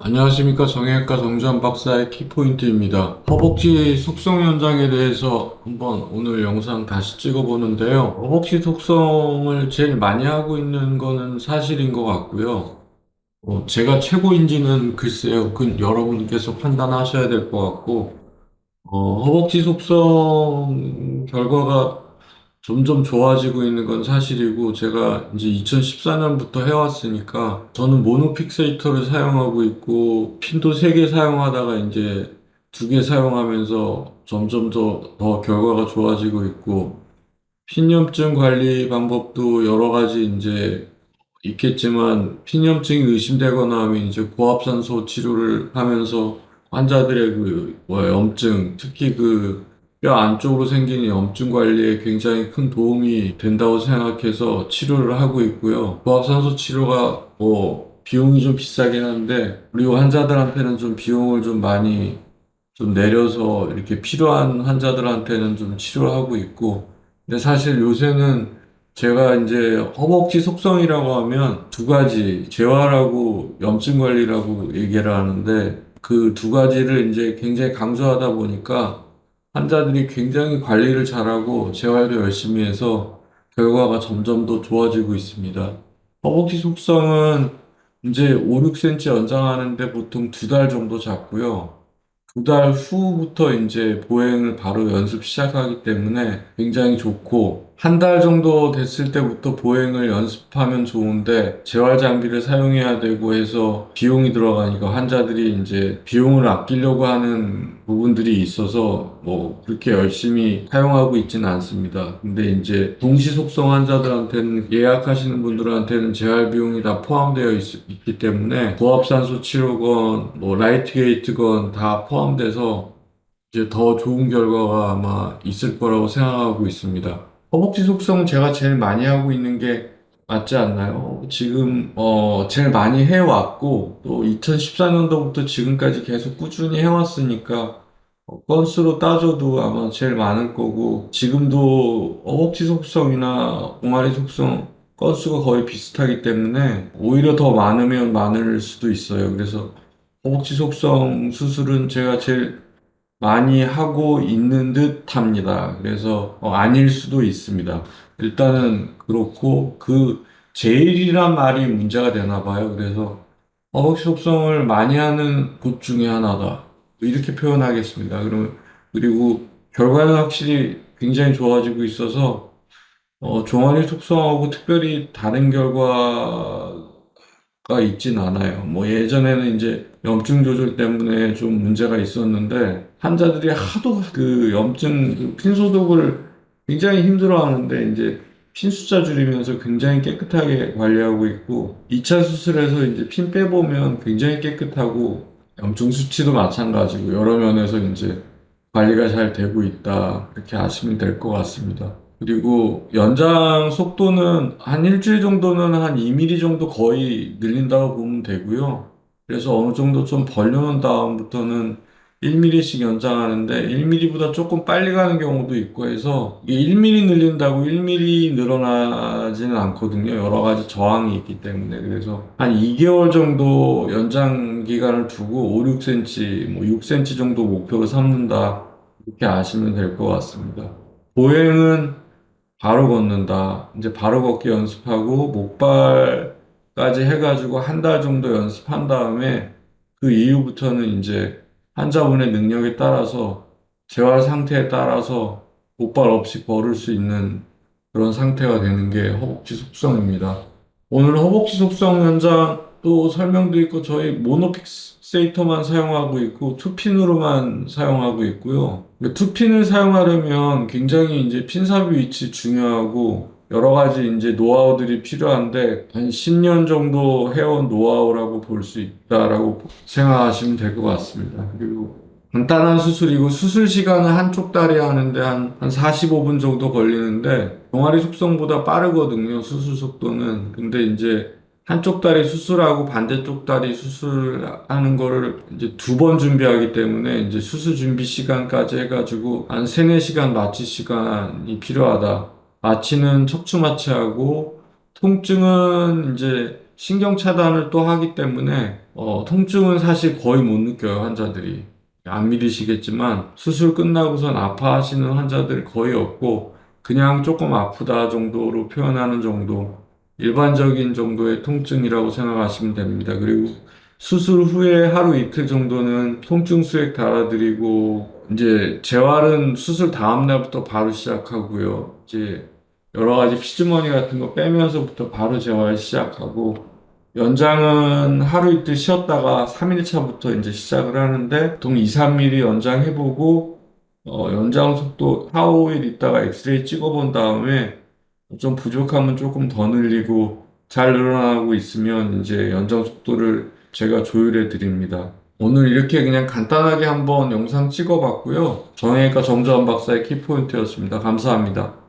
안녕하십니까. 정형외과 정주환 박사의 키포인트입니다. 허벅지 속성 현장에 대해서 한번 오늘 영상 다시 찍어보는데요. 허벅지 속성을 제일 많이 하고 있는 거는 사실인 것 같고요. 제가 최고인지는 글쎄요. 그 여러분께서 판단하셔야 될 것 같고, 허벅지 속성 결과가 점점 좋아지고 있는 건 사실이고, 제가 이제 2014년부터 해왔으니까, 저는 모노픽세이터를 사용하고 있고, 핀도 3개 사용하다가 이제 2개 사용하면서 점점 더 결과가 좋아지고 있고, 핀염증 관리 방법도 여러 가지 이제 있겠지만, 핀염증이 의심되거나 하면 이제 고압산소 치료를 하면서 환자들의 염증, 특히 뼈 안쪽으로 생기는 염증 관리에 굉장히 큰 도움이 된다고 생각해서 치료를 하고 있고요. 고압산소 치료가 비용이 좀 비싸긴 한데, 우리 환자들한테는 좀 비용을 좀 많이 좀 내려서 이렇게 필요한 환자들한테는 좀 치료를 하고 있고, 근데 사실 요새는 제가 이제 허벅지 속성이라고 하면 두 가지, 재활하고 염증 관리라고 얘기를 하는데, 그 두 가지를 이제 굉장히 강조하다 보니까 환자들이 굉장히 관리를 잘하고 재활도 열심히 해서 결과가 점점 더 좋아지고 있습니다. 허벅지 속성은 이제 5, 6cm 연장하는데 보통 2달 정도 잡고요. 2달 후부터 이제 보행을 바로 연습 시작하기 때문에 굉장히 좋고, 한 달 정도 됐을 때부터 보행을 연습하면 좋은데, 재활 장비를 사용해야 되고 해서 비용이 들어가니까 환자들이 이제 비용을 아끼려고 하는 부분들이 있어서 그렇게 열심히 사용하고 있지는 않습니다. 근데 이제 동시 속성 환자들한테는, 예약하시는 분들한테는 재활 비용이 다 포함되어 있기 때문에 고압산소 치료건 라이트 게이트건 다 포함돼서 이제 더 좋은 결과가 아마 있을 거라고 생각하고 있습니다. 허벅지 속성은 제가 제일 많이 하고 있는 게 맞지 않나요? 지금 제일 많이 해왔고, 또 2014년도부터 지금까지 계속 꾸준히 해왔으니까 건수로 따져도 아마 제일 많을 거고, 지금도 허벅지 속성이나 종아리 속성 건수가 거의 비슷하기 때문에 오히려 더 많으면 많을 수도 있어요. 그래서 허벅지 속성 수술은 제가 제일 많이 하고 있는 듯 합니다. 그래서 아닐 수도 있습니다. 일단은 그렇고, 제일이란 말이 문제가 되나 봐요. 그래서 허벅지 속성을 많이 하는 곳 중에 하나다, 이렇게 표현하겠습니다. 그리고 결과는 확실히 굉장히 좋아지고 있어서 종아리 속성하고 특별히 다른 결과가 있진 않아요. 예전에는 이제 염증 조절 때문에 좀 문제가 있었는데, 환자들이 하도 그 염증 핀 소독을 굉장히 힘들어 하는데, 이제 핀 숫자 줄이면서 굉장히 깨끗하게 관리하고 있고, 2차 수술에서 이제 핀 빼보면 굉장히 깨끗하고, 염증 수치도 마찬가지고, 여러 면에서 이제 관리가 잘 되고 있다, 그렇게 아시면 될 것 같습니다. 그리고 연장 속도는 한 일주일 정도는 한 2mm 정도 거의 늘린다고 보면 되고요. 그래서 어느 정도 좀 벌려놓은 다음부터는 1mm씩 연장하는데, 1mm보다 조금 빨리 가는 경우도 있고 해서, 이게 1mm 늘린다고 1mm 늘어나지는 않거든요. 여러 가지 저항이 있기 때문에. 그래서 한 2개월 정도 연장 기간을 두고 5, 6cm, 6cm 정도 목표로 삼는다, 이렇게 아시면 될 것 같습니다. 보행은 바로 걷는다. 이제 바로 걷기 연습하고 목발까지 해가지고 한 달 정도 연습한 다음에, 그 이후부터는 이제 환자분의 능력에 따라서, 재활 상태에 따라서 목발 없이 걸을 수 있는 그런 상태가 되는 게 허벅지 속성입니다. 오늘 허벅지 속성 현장 또 설명드릴 거, 저희 모노픽세이터만 사용하고 있고 투핀으로만 사용하고 있고요. 투핀을 사용하려면 굉장히 이제 핀삽입 위치 중요하고 여러 가지 이제 노하우들이 필요한데, 한 10년 정도 해온 노하우라고 볼 수 있다라고 생각하시면 될 것 같습니다. 그리고 간단한 수술이고, 수술 시간은 한쪽 다리 하는데 한 45분 정도 걸리는데, 종아리 속성보다 빠르거든요, 수술 속도는. 근데 이제 한쪽 다리 수술하고 반대쪽 다리 수술하는 거를 이제 2번 준비하기 때문에, 이제 수술 준비 시간까지 해가지고 한 3, 4시간 마취 시간이 필요하다. 마취는 척추 마취하고, 통증은 이제 신경 차단을 또 하기 때문에 통증은 사실 거의 못 느껴요, 환자들이. 안 믿으시겠지만 수술 끝나고선 아파하시는 환자들이 거의 없고 그냥 조금 아프다 정도로 표현하는 정도, 일반적인 정도의 통증이라고 생각하시면 됩니다. 그리고 수술 후에 하루 이틀 정도는 통증 수액 달아드리고 이제 재활은 수술 다음 날부터 바로 시작하고요. 이제 여러 가지 피주머니 같은 거 빼면서부터 바로 재활 시작하고, 연장은 하루 이틀 쉬었다가 3일차부터 이제 시작을 하는데 보통 2, 3mm 연장해보고 연장 속도 4, 5일 있다가 엑스레이 찍어본 다음에 좀 부족하면 조금 더 늘리고 잘 늘어나고 있으면 이제 연장 속도를 제가 조율해 드립니다. 오늘 이렇게 그냥 간단하게 한번 영상 찍어봤고요. 정형외과 정자원 박사의 키포인트였습니다. 감사합니다.